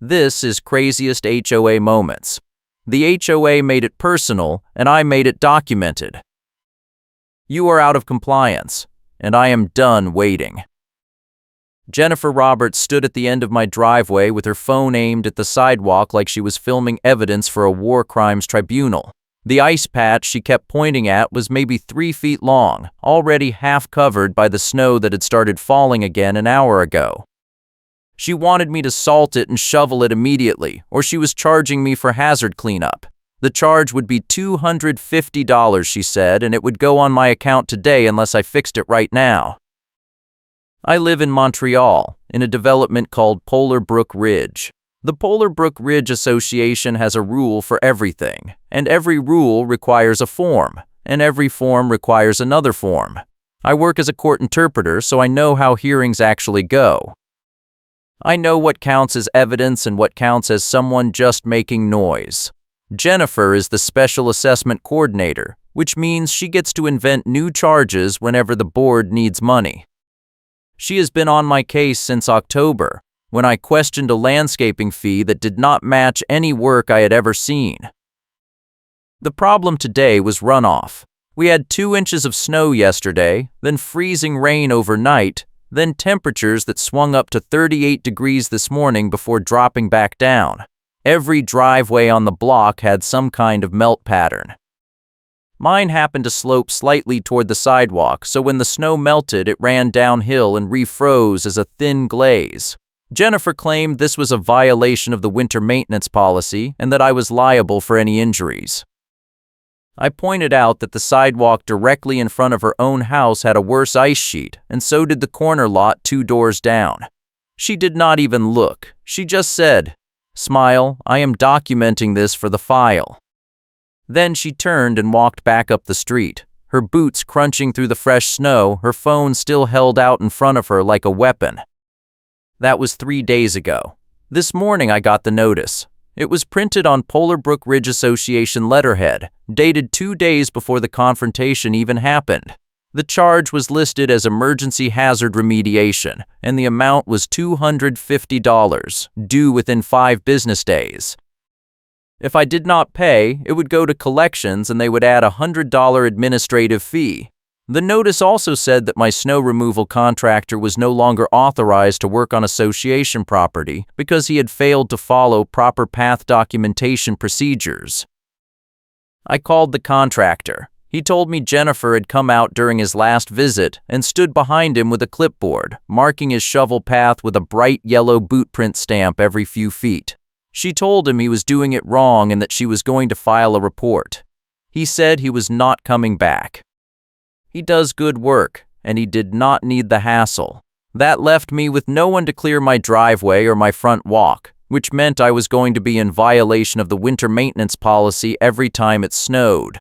This is Craziest HOA Moments. The HOA made it personal, and I made it documented. You are out of compliance, and I am done waiting. Jennifer Roberts stood at the end of my driveway with her phone aimed at the sidewalk like she was filming evidence for a war crimes tribunal. The ice patch she kept pointing at was maybe 3 feet long, already half covered by the snow that had started falling again an hour ago. She wanted me to salt it and shovel it immediately, or she was charging me for hazard cleanup. The charge would be $250, she said, and it would go on my account today unless I fixed it right now. I live in Montreal, in a development called Polar Brook Ridge. The Polar Brook Ridge Association has a rule for everything, and every rule requires a form, and every form requires another form. I work as a court interpreter, so I know how hearings actually go. I know what counts as evidence and what counts as someone just making noise. Jennifer is the special assessment coordinator, which means she gets to invent new charges whenever the board needs money. She has been on my case since October, when I questioned a landscaping fee that did not match any work I had ever seen. The problem today was runoff. We had 2 inches of snow yesterday, then freezing rain overnight, then temperatures that swung up to 38 degrees this morning before dropping back down. Every driveway on the block had some kind of melt pattern. Mine happened to slope slightly toward the sidewalk, so when the snow melted, it ran downhill and refroze as a thin glaze. Jennifer claimed this was a violation of the winter maintenance policy and that I was liable for any injuries. I pointed out that the sidewalk directly in front of her own house had a worse ice sheet, and so did the corner lot 2 doors down. She did not even look. She just said, "Smile, I am documenting this for the file." Then she turned and walked back up the street, her boots crunching through the fresh snow, her phone still held out in front of her like a weapon. That was 3 days ago. This morning I got the notice. It was printed on Polar Brook Ridge Association letterhead, dated 2 days before the confrontation even happened. The charge was listed as emergency hazard remediation, and the amount was $250, due within 5 business days. If I did not pay, it would go to collections and they would add a $100 administrative fee. The notice also said that my snow removal contractor was no longer authorized to work on association property because he had failed to follow proper path documentation procedures. I called the contractor. He told me Jennifer had come out during his last visit and stood behind him with a clipboard, marking his shovel path with a bright yellow boot print stamp every few feet. She told him he was doing it wrong and that she was going to file a report. He said he was not coming back. He does good work, and he did not need the hassle. That left me with no one to clear my driveway or my front walk, which meant I was going to be in violation of the winter maintenance policy every time it snowed.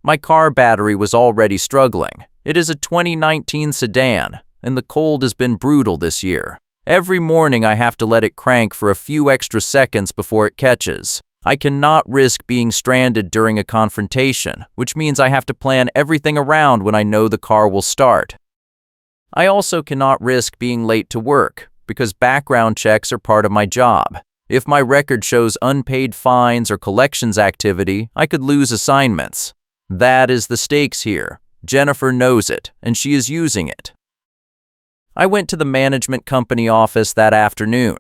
My car battery was already struggling. It is a 2019 sedan, and the cold has been brutal this year. Every morning I have to let it crank for a few extra seconds before it catches. I cannot risk being stranded during a confrontation, which means I have to plan everything around when I know the car will start. I also cannot risk being late to work, because background checks are part of my job. If my record shows unpaid fines or collections activity, I could lose assignments. That is the stakes here. Jennifer knows it, and she is using it. I went to the management company office that afternoon.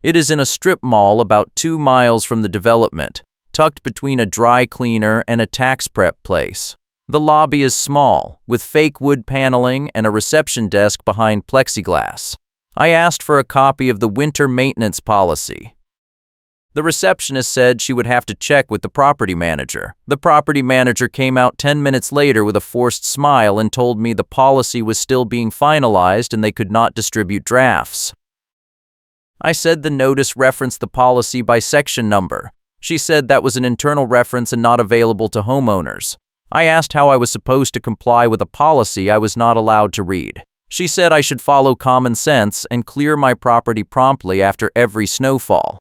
It is in a strip mall about 2 miles from the development, tucked between a dry cleaner and a tax prep place. The lobby is small, with fake wood paneling and a reception desk behind plexiglass. I asked for a copy of the winter maintenance policy. The receptionist said she would have to check with the property manager. The property manager came out 10 minutes later with a forced smile and told me the policy was still being finalized and they could not distribute drafts. I said the notice referenced the policy by section number. She said that was an internal reference and not available to homeowners. I asked how I was supposed to comply with a policy I was not allowed to read. She said I should follow common sense and clear my property promptly after every snowfall.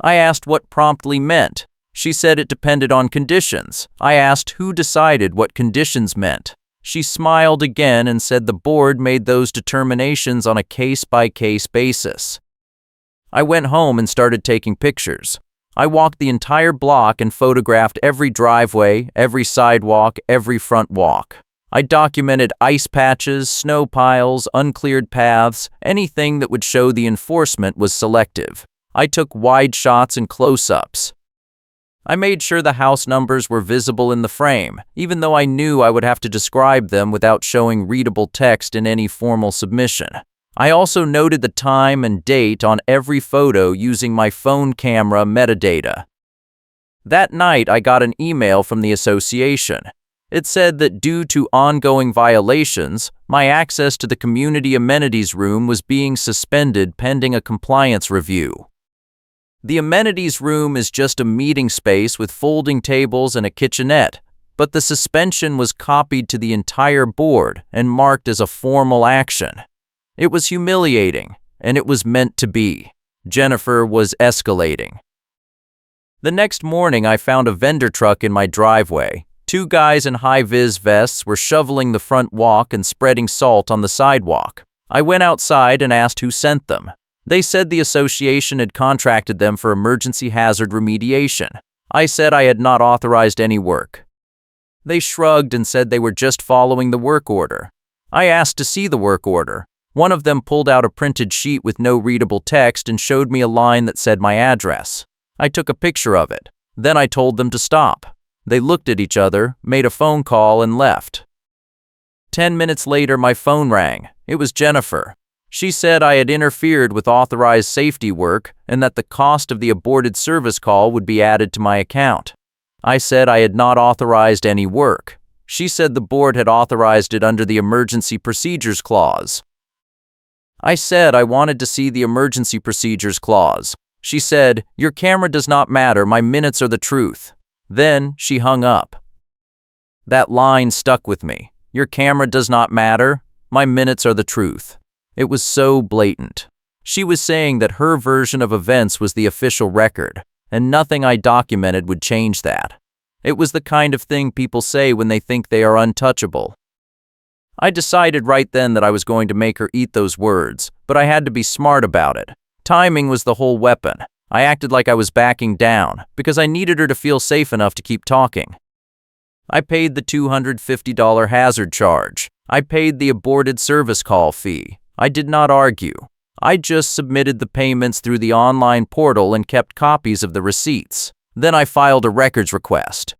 I asked what promptly meant. She said it depended on conditions. I asked who decided what conditions meant. She smiled again and said the board made those determinations on a case-by-case basis. I went home and started taking pictures. I walked the entire block and photographed every driveway, every sidewalk, every front walk. I documented ice patches, snow piles, uncleared paths, anything that would show the enforcement was selective. I took wide shots and close-ups. I made sure the house numbers were visible in the frame, even though I knew I would have to describe them without showing readable text in any formal submission. I also noted the time and date on every photo using my phone camera metadata. That night, I got an email from the association. It said that due to ongoing violations, my access to the community amenities room was being suspended pending a compliance review. The amenities room is just a meeting space with folding tables and a kitchenette, but the suspension was copied to the entire board and marked as a formal action. It was humiliating, and it was meant to be. Jennifer was escalating. The next morning, I found a vendor truck in my driveway. Two guys in high-vis vests were shoveling the front walk and spreading salt on the sidewalk. I went outside and asked who sent them. They said the association had contracted them for emergency hazard remediation. I said I had not authorized any work. They shrugged and said they were just following the work order. I asked to see the work order. One of them pulled out a printed sheet with no readable text and showed me a line that said my address. I took a picture of it. Then I told them to stop. They looked at each other, made a phone call, and left. 10 minutes later, my phone rang. It was Jennifer. She said I had interfered with authorized safety work and that the cost of the aborted service call would be added to my account. I said I had not authorized any work. She said the board had authorized it under the Emergency Procedures Clause. I said I wanted to see the Emergency Procedures Clause. She said, "Your camera does not matter, my minutes are the truth." Then she hung up. That line stuck with me. Your camera does not matter, my minutes are the truth. It was so blatant. She was saying that her version of events was the official record, and nothing I documented would change that. It was the kind of thing people say when they think they are untouchable. I decided right then that I was going to make her eat those words, but I had to be smart about it. Timing was the whole weapon. I acted like I was backing down, because I needed her to feel safe enough to keep talking. I paid the $250 hazard charge. I paid the aborted service call fee. I did not argue. I just submitted the payments through the online portal and kept copies of the receipts. Then I filed a records request.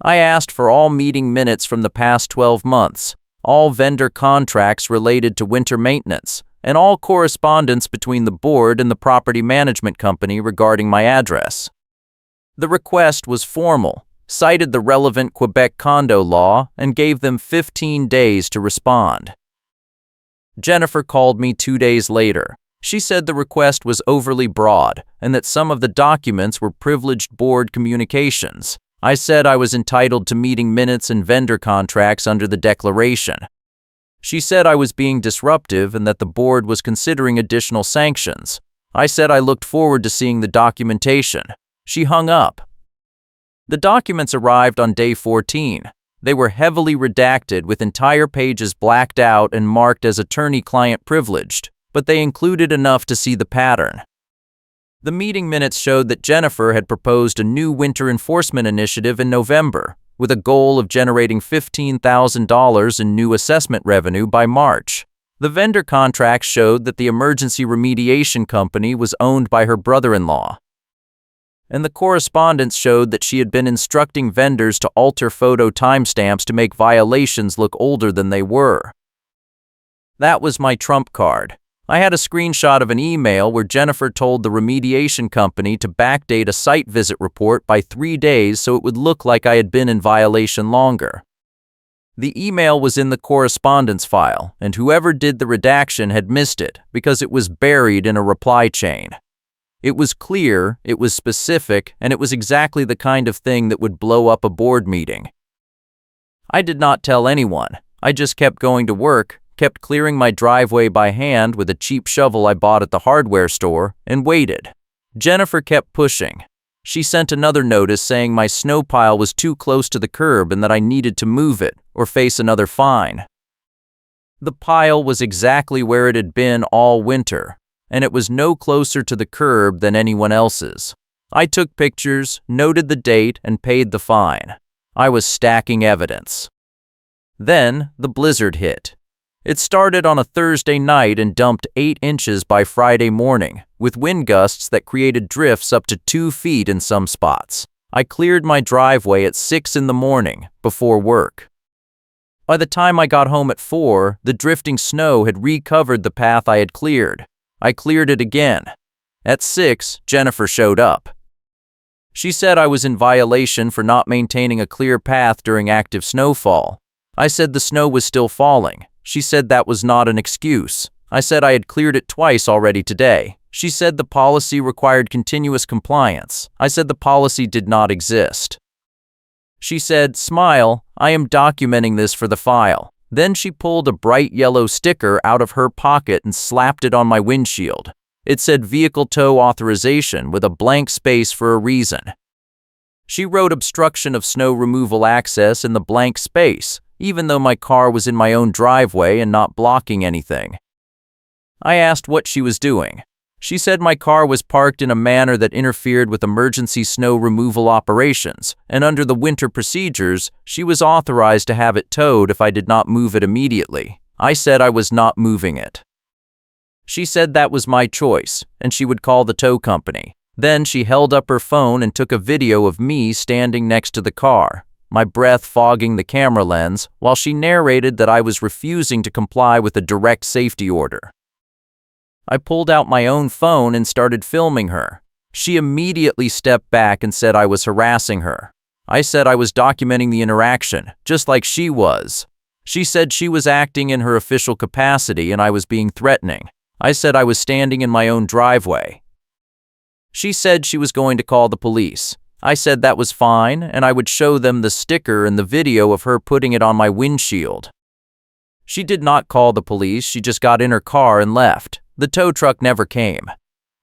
I asked for all meeting minutes from the past 12 months, all vendor contracts related to winter maintenance, and all correspondence between the board and the property management company regarding my address. The request was formal, cited the relevant Quebec condo law, and gave them 15 days to respond. Jennifer called me 2 days later. She said the request was overly broad and that some of the documents were privileged board communications. I said I was entitled to meeting minutes and vendor contracts under the declaration. She said I was being disruptive and that the board was considering additional sanctions. I said I looked forward to seeing the documentation. She hung up. The documents arrived on day 14. They were heavily redacted with entire pages blacked out and marked as attorney-client privileged, but they included enough to see the pattern. The meeting minutes showed that Jennifer had proposed a new winter enforcement initiative in November, with a goal of generating $15,000 in new assessment revenue by March. The vendor contracts showed that the emergency remediation company was owned by her brother-in-law. And the correspondence showed that she had been instructing vendors to alter photo timestamps to make violations look older than they were. That was my trump card. I had a screenshot of an email where Jennifer told the remediation company to backdate a site visit report by 3 days so it would look like I had been in violation longer. The email was in the correspondence file, and whoever did the redaction had missed it because it was buried in a reply chain. It was clear, it was specific, and it was exactly the kind of thing that would blow up a board meeting. I did not tell anyone. I just kept going to work, kept clearing my driveway by hand with a cheap shovel I bought at the hardware store, and waited. Jennifer kept pushing. She sent another notice saying my snow pile was too close to the curb and that I needed to move it or face another fine. The pile was exactly where it had been all winter. and it was no closer to the curb than anyone else's. I took pictures, noted the date, and paid the fine. I was stacking evidence. Then, the blizzard hit. It started on a Thursday night and dumped 8 inches by Friday morning, with wind gusts that created drifts up to 2 feet in some spots. I cleared my driveway at 6 in the morning, before work. By the time I got home at 4, the drifting snow had recovered the path I had cleared. I cleared it again. At 6, Jennifer showed up. She said I was in violation for not maintaining a clear path during active snowfall. I said the snow was still falling. She said that was not an excuse. I said I had cleared it twice already today. She said the policy required continuous compliance. I said the policy did not exist. She said, "Smile, I am documenting this for the file." Then she pulled a bright yellow sticker out of her pocket and slapped it on my windshield. It said vehicle tow authorization with a blank space for a reason. She wrote obstruction of snow removal access in the blank space, even though my car was in my own driveway and not blocking anything. I asked what she was doing. She said my car was parked in a manner that interfered with emergency snow removal operations, and under the winter procedures, she was authorized to have it towed if I did not move it immediately. I said I was not moving it. She said that was my choice, and she would call the tow company. Then she held up her phone and took a video of me standing next to the car, my breath fogging the camera lens, while she narrated that I was refusing to comply with a direct safety order. I pulled out my own phone and started filming her. She immediately stepped back and said I was harassing her. I said I was documenting the interaction, just like she was. She said she was acting in her official capacity and I was being threatening. I said I was standing in my own driveway. She said she was going to call the police. I said that was fine and I would show them the sticker and the video of her putting it on my windshield. She did not call the police, she just got in her car and left. The tow truck never came.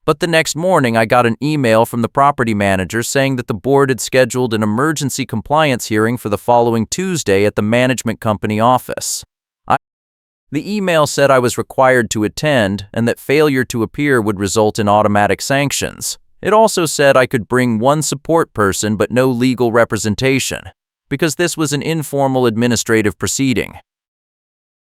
But the next morning I got an email from the property manager saying that the board had scheduled an emergency compliance hearing for the following Tuesday at the management company office. The email said I was required to attend and that failure to appear would result in automatic sanctions. It also said I could bring one support person but no legal representation, because this was an informal administrative proceeding.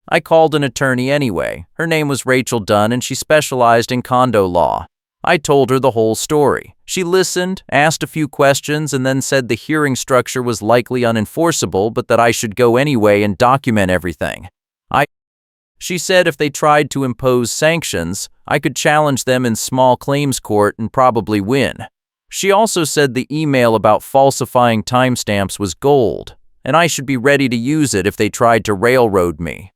I called an attorney anyway. Her name was Rachel Dunn and she specialized in condo law. I told her the whole story. She listened, asked a few questions, and then said the hearing structure was likely unenforceable but that I should go anyway and document everything. She said if they tried to impose sanctions, I could challenge them in small claims court and probably win. She also said the email about falsifying timestamps was gold, and I should be ready to use it if they tried to railroad me.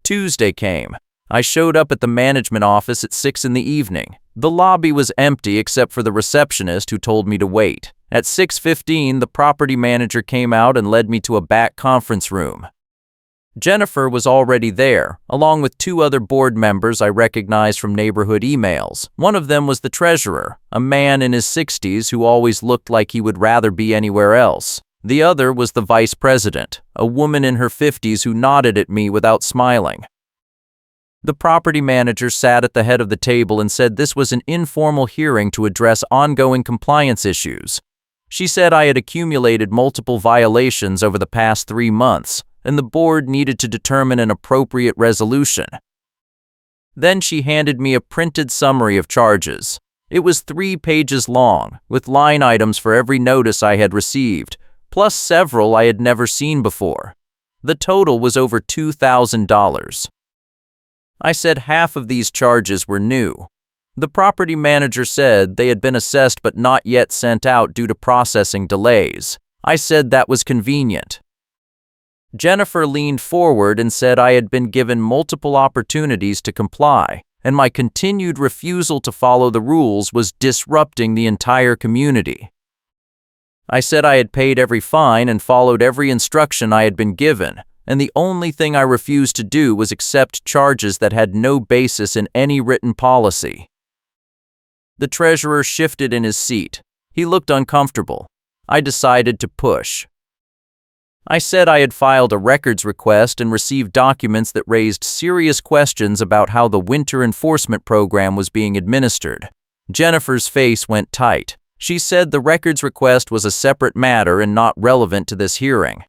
Tuesday came. I showed up at the management office at 6 in the evening. The lobby was empty except for the receptionist who told me to wait. At 6:15, the property manager came out and led me to a back conference room. Jennifer was already there, along with 2 other board members I recognized from neighborhood emails. One of them was the treasurer, a man in his 60s who always looked like he would rather be anywhere else. The other was the vice president, a woman in her 50s who nodded at me without smiling. The property manager sat at the head of the table and said this was an informal hearing to address ongoing compliance issues. She said I had accumulated multiple violations over the past 3 months, and the board needed to determine an appropriate resolution. Then she handed me a printed summary of charges. It was 3 pages long, with line items for every notice I had received, plus several I had never seen before. The total was over $2,000. I said half of these charges were new. The property manager said they had been assessed but not yet sent out due to processing delays. I said that was convenient. Jennifer leaned forward and said I had been given multiple opportunities to comply, and my continued refusal to follow the rules was disrupting the entire community. I said I had paid every fine and followed every instruction I had been given, and the only thing I refused to do was accept charges that had no basis in any written policy. The treasurer shifted in his seat. He looked uncomfortable. I decided to push. I said I had filed a records request and received documents that raised serious questions about how the winter enforcement program was being administered. Jennifer's face went tight. She said the records request was a separate matter and not relevant to this hearing.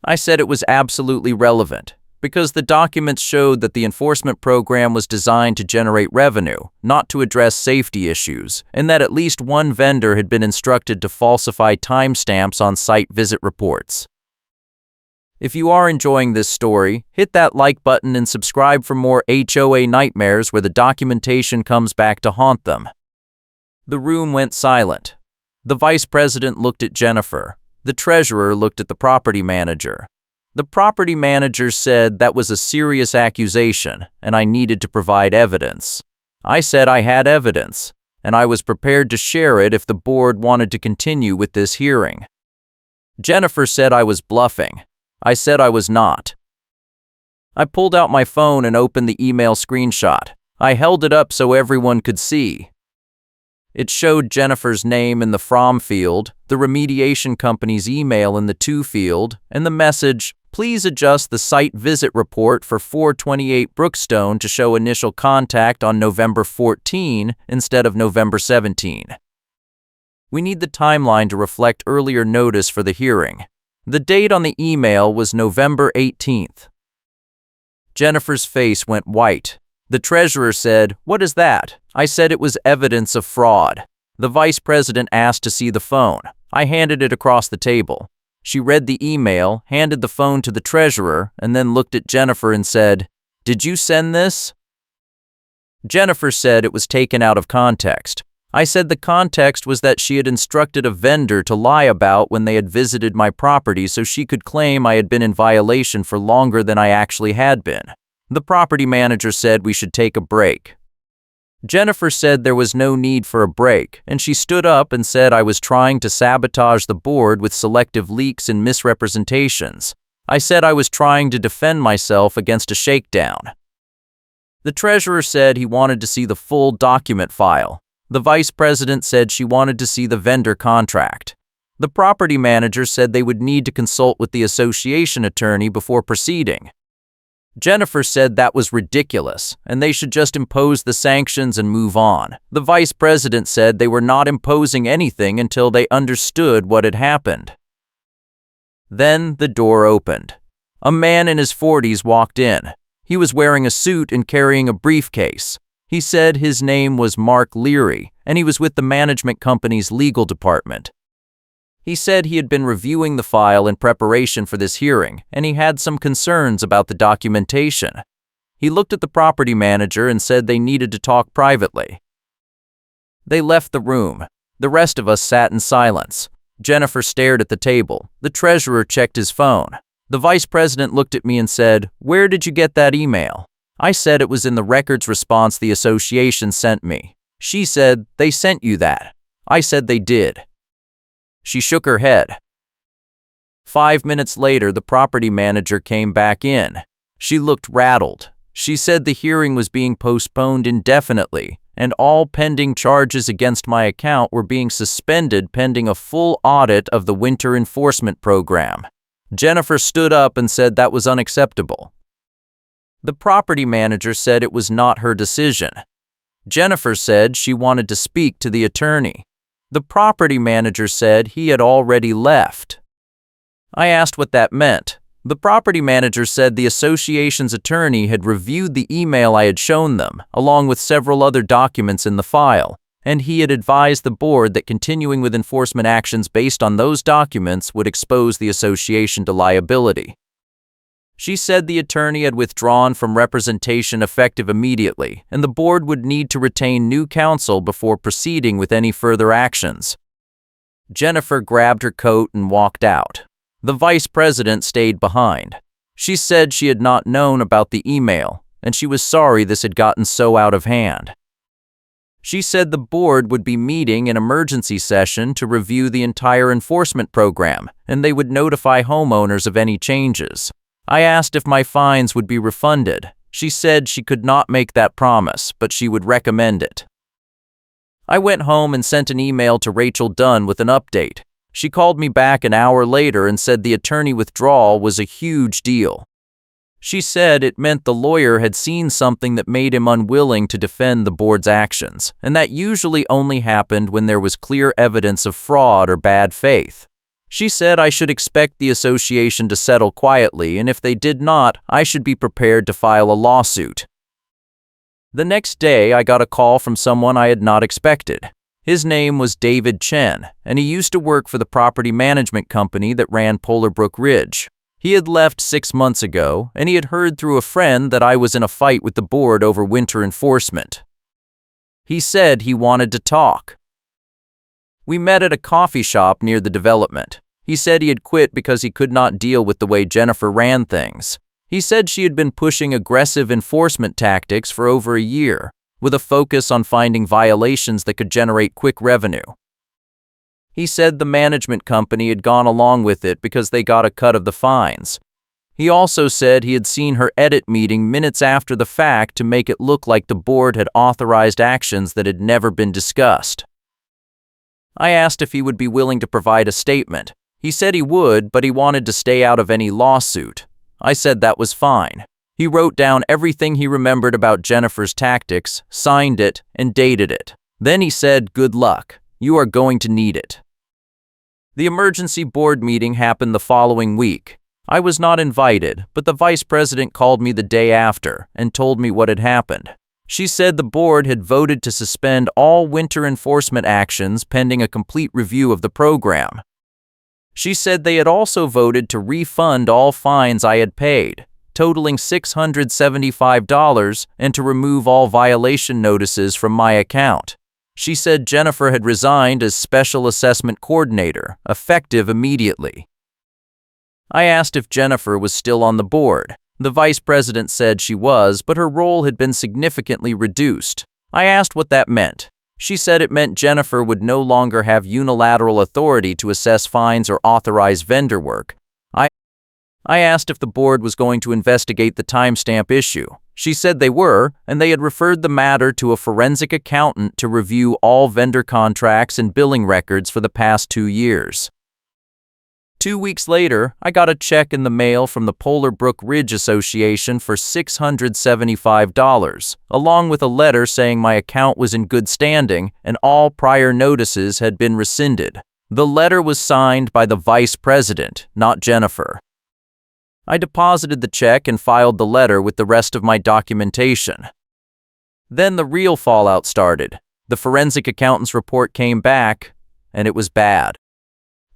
I said it was absolutely relevant, because the documents showed that the enforcement program was designed to generate revenue, not to address safety issues, and that at least one vendor had been instructed to falsify timestamps on site visit reports. If you are enjoying this story, hit that like button and subscribe for more HOA nightmares where the documentation comes back to haunt them. The room went silent. The vice president looked at Jennifer. The treasurer looked at the property manager. The property manager said that was a serious accusation and I needed to provide evidence. I said I had evidence, and I was prepared to share it if the board wanted to continue with this hearing. Jennifer said I was bluffing. I said I was not. I pulled out my phone and opened the email screenshot. I held it up so everyone could see. It showed Jennifer's name in the from field, the remediation company's email in the to field, and the message, "Please adjust the site visit report for 428 Brookstone to show initial contact on November 14 instead of November 17. We need the timeline to reflect earlier notice for the hearing. The date on the email was November 18th. Jennifer's face went white. The treasurer said, "What is that?" I said it was evidence of fraud. The vice president asked to see the phone. I handed it across the table. She read the email, handed the phone to the treasurer, and then looked at Jennifer and said, "Did you send this?" Jennifer said it was taken out of context. I said the context was that she had instructed a vendor to lie about when they had visited my property so she could claim I had been in violation for longer than I actually had been. The property manager said we should take a break. Jennifer said there was no need for a break, and she stood up and said I was trying to sabotage the board with selective leaks and misrepresentations. I said I was trying to defend myself against a shakedown. The treasurer said he wanted to see the full document file. The vice president said she wanted to see the vendor contract. The property manager said they would need to consult with the association attorney before proceeding. Jennifer said that was ridiculous, and they should just impose the sanctions and move on. The vice president said they were not imposing anything until they understood what had happened. Then the door opened. A man in his 40s walked in. He was wearing a suit and carrying a briefcase. He said his name was Mark Leary, and he was with the management company's legal department. He said he had been reviewing the file in preparation for this hearing, and he had some concerns about the documentation. He looked at the property manager and said they needed to talk privately. They left the room. The rest of us sat in silence. Jennifer stared at the table. The treasurer checked his phone. The vice president looked at me and said, "Where did you get that email?" I said it was in the records response the association sent me. She said, "They sent you that." I said they did. She shook her head. 5 minutes later, the property manager came back in. She looked rattled. She said the hearing was being postponed indefinitely, and all pending charges against my account were being suspended pending a full audit of the winter enforcement program. Jennifer stood up and said that was unacceptable. The property manager said it was not her decision. Jennifer said she wanted to speak to the attorney. The property manager said he had already left. I asked what that meant. The property manager said the association's attorney had reviewed the email I had shown them, along with several other documents in the file, and he had advised the board that continuing with enforcement actions based on those documents would expose the association to liability. She said the attorney had withdrawn from representation effective immediately, and the board would need to retain new counsel before proceeding with any further actions. Jennifer grabbed her coat and walked out. The vice president stayed behind. She said she had not known about the email, and she was sorry this had gotten so out of hand. She said the board would be meeting an emergency session to review the entire enforcement program, and they would notify homeowners of any changes. I asked if my fines would be refunded. She said she could not make that promise, but she would recommend it. I went home and sent an email to Rachel Dunn with an update. She called me back an hour later and said the attorney withdrawal was a huge deal. She said it meant the lawyer had seen something that made him unwilling to defend the board's actions, and that usually only happened when there was clear evidence of fraud or bad faith. She said I should expect the association to settle quietly, and if they did not, I should be prepared to file a lawsuit. The next day, I got a call from someone I had not expected. His name was David Chen, and he used to work for the property management company that ran Polar Brook Ridge. He had left 6 months ago, and he had heard through a friend that I was in a fight with the board over winter enforcement. He said he wanted to talk. We met at a coffee shop near the development. He said he had quit because he could not deal with the way Jennifer ran things. He said she had been pushing aggressive enforcement tactics for over a year, with a focus on finding violations that could generate quick revenue. He said the management company had gone along with it because they got a cut of the fines. He also said he had seen her edit meeting minutes after the fact to make it look like the board had authorized actions that had never been discussed. I asked if he would be willing to provide a statement. He said he would, but he wanted to stay out of any lawsuit. I said that was fine. He wrote down everything he remembered about Jennifer's tactics, signed it, and dated it. Then he said, "Good luck. You are going to need it." The emergency board meeting happened the following week. I was not invited, but the vice president called me the day after and told me what had happened. She said the board had voted to suspend all winter enforcement actions pending a complete review of the program. She said they had also voted to refund all fines I had paid, totaling $675, and to remove all violation notices from my account. She said Jennifer had resigned as Special Assessment Coordinator, effective immediately. I asked if Jennifer was still on the board. The vice president said she was, but her role had been significantly reduced. I asked what that meant. She said it meant Jennifer would no longer have unilateral authority to assess fines or authorize vendor work. I asked if the board was going to investigate the timestamp issue. She said they were, and they had referred the matter to a forensic accountant to review all vendor contracts and billing records for the past 2 years. 2 weeks later, I got a check in the mail from the Polar Brook Ridge Association for $675, along with a letter saying my account was in good standing and all prior notices had been rescinded. The letter was signed by the vice president, not Jennifer. I deposited the check and filed the letter with the rest of my documentation. Then the real fallout started. The forensic accountant's report came back, and it was bad.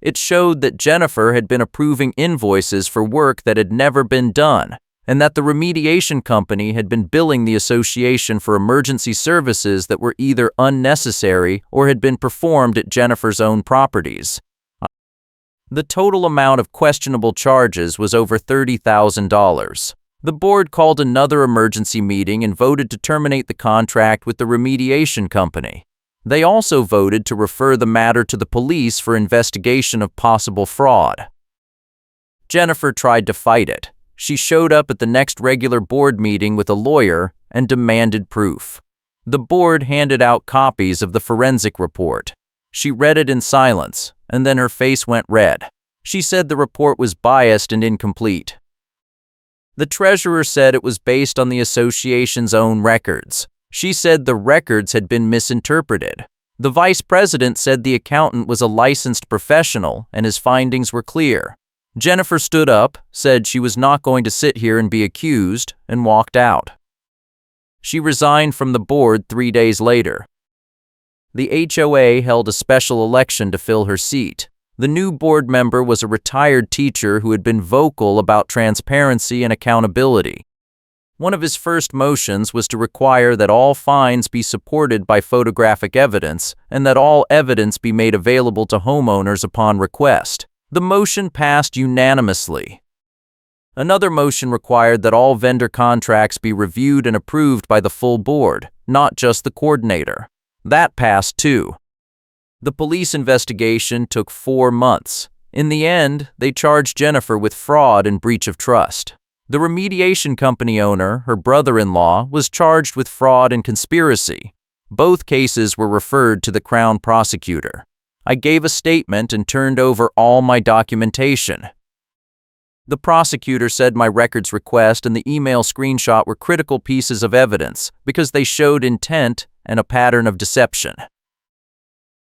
It showed that Jennifer had been approving invoices for work that had never been done, and that the remediation company had been billing the association for emergency services that were either unnecessary or had been performed at Jennifer's own properties. The total amount of questionable charges was over $30,000. The board called another emergency meeting and voted to terminate the contract with the remediation company. They also voted to refer the matter to the police for investigation of possible fraud. Jennifer tried to fight it. She showed up at the next regular board meeting with a lawyer and demanded proof. The board handed out copies of the forensic report. She read it in silence, and then her face went red. She said the report was biased and incomplete. The treasurer said it was based on the association's own records. She said the records had been misinterpreted. The vice president said the accountant was a licensed professional and his findings were clear. Jennifer stood up, said she was not going to sit here and be accused, and walked out. She resigned from the board 3 days later. The HOA held a special election to fill her seat. The new board member was a retired teacher who had been vocal about transparency and accountability. One of his first motions was to require that all fines be supported by photographic evidence and that all evidence be made available to homeowners upon request. The motion passed unanimously. Another motion required that all vendor contracts be reviewed and approved by the full board, not just the coordinator. That passed too. The police investigation took 4 months. In the end, they charged Jennifer with fraud and breach of trust. The remediation company owner, her brother-in-law, was charged with fraud and conspiracy. Both cases were referred to the Crown prosecutor. I gave a statement and turned over all my documentation. The prosecutor said my records request and the email screenshot were critical pieces of evidence because they showed intent and a pattern of deception.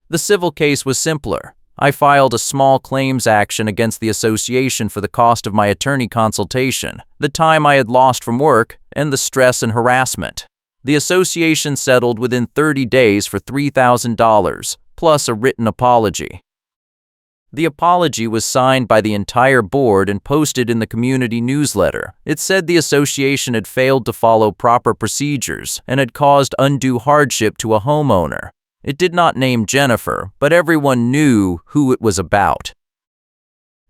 The civil case was simpler. I filed a small claims action against the association for the cost of my attorney consultation, the time I had lost from work, and the stress and harassment. The association settled within 30 days for $3,000, plus a written apology. The apology was signed by the entire board and posted in the community newsletter. It said the association had failed to follow proper procedures and had caused undue hardship to a homeowner. It did not name Jennifer, but everyone knew who it was about.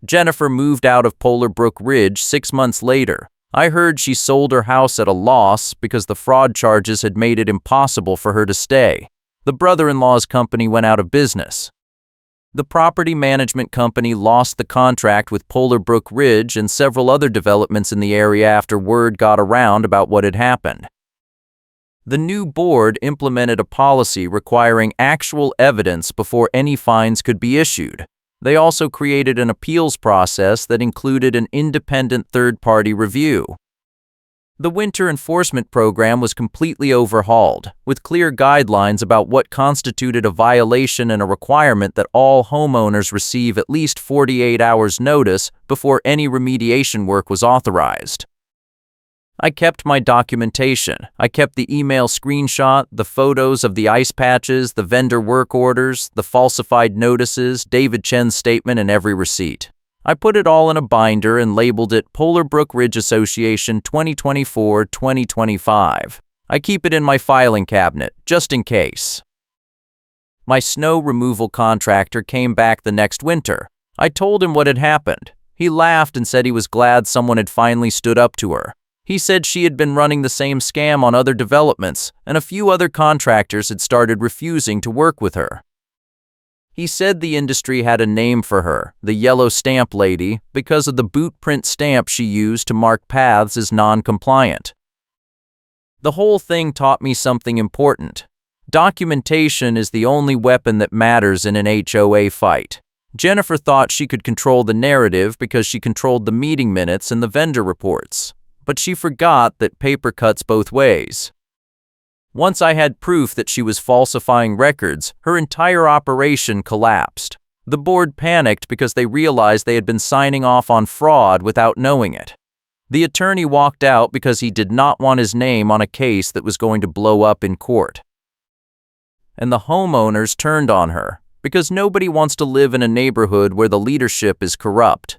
Jennifer moved out of Polar Brook Ridge 6 months later. I heard she sold her house at a loss because the fraud charges had made it impossible for her to stay. The brother-in-law's company went out of business. The property management company lost the contract with Polar Brook Ridge and several other developments in the area after word got around about what had happened. The new board implemented a policy requiring actual evidence before any fines could be issued. They also created an appeals process that included an independent third-party review. The winter enforcement program was completely overhauled, with clear guidelines about what constituted a violation and a requirement that all homeowners receive at least 48 hours notice before any remediation work was authorized. I kept my documentation. I kept the email screenshot, the photos of the ice patches, the vendor work orders, the falsified notices, David Chen's statement, and every receipt. I put it all in a binder and labeled it Polar Brook Ridge Association 2024-2025. I keep it in my filing cabinet, just in case. My snow removal contractor came back the next winter. I told him what had happened. He laughed and said he was glad someone had finally stood up to her. He said she had been running the same scam on other developments, and a few other contractors had started refusing to work with her. He said the industry had a name for her, the Yellow Stamp Lady, because of the boot print stamp she used to mark paths as non-compliant. The whole thing taught me something important. Documentation is the only weapon that matters in an HOA fight. Jennifer thought she could control the narrative because she controlled the meeting minutes and the vendor reports. But she forgot that paper cuts both ways. Once I had proof that she was falsifying records, her entire operation collapsed. The board panicked because they realized they had been signing off on fraud without knowing it. The attorney walked out because he did not want his name on a case that was going to blow up in court. And the homeowners turned on her because nobody wants to live in a neighborhood where the leadership is corrupt.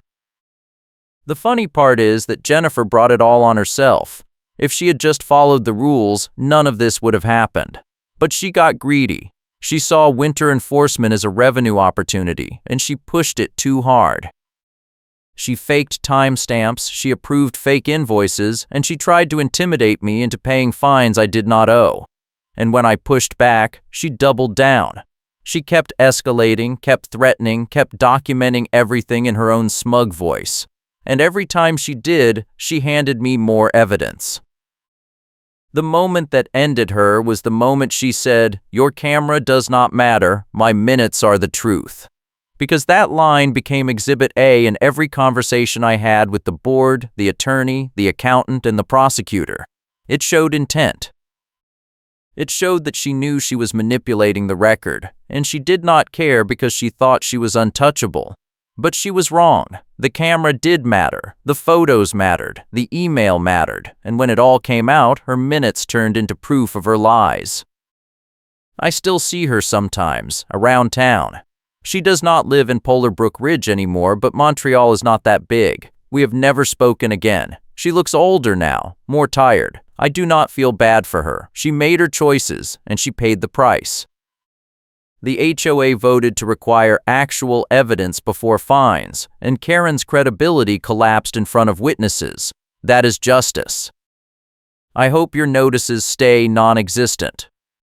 The funny part is that Jennifer brought it all on herself. If she had just followed the rules, none of this would have happened. But she got greedy. She saw winter enforcement as a revenue opportunity, and she pushed it too hard. She faked timestamps, she approved fake invoices, and she tried to intimidate me into paying fines I did not owe. And when I pushed back, she doubled down. She kept escalating, kept threatening, kept documenting everything in her own smug voice. And every time she did, she handed me more evidence. The moment that ended her was the moment she said, "Your camera does not matter, my minutes are the truth." Because that line became Exhibit A in every conversation I had with the board, the attorney, the accountant, and the prosecutor. It showed intent. It showed that she knew she was manipulating the record, and she did not care because she thought she was untouchable. But she was wrong. The camera did matter, the photos mattered, the email mattered, and when it all came out, her minutes turned into proof of her lies. I still see her sometimes, around town. She does not live in Polar Brook Ridge anymore, but Montreal is not that big. We have never spoken again. She looks older now, more tired. I do not feel bad for her. She made her choices, and she paid the price. The HOA voted to require actual evidence before fines, and Karen's credibility collapsed in front of witnesses. That is justice. I hope your notices stay non-existent.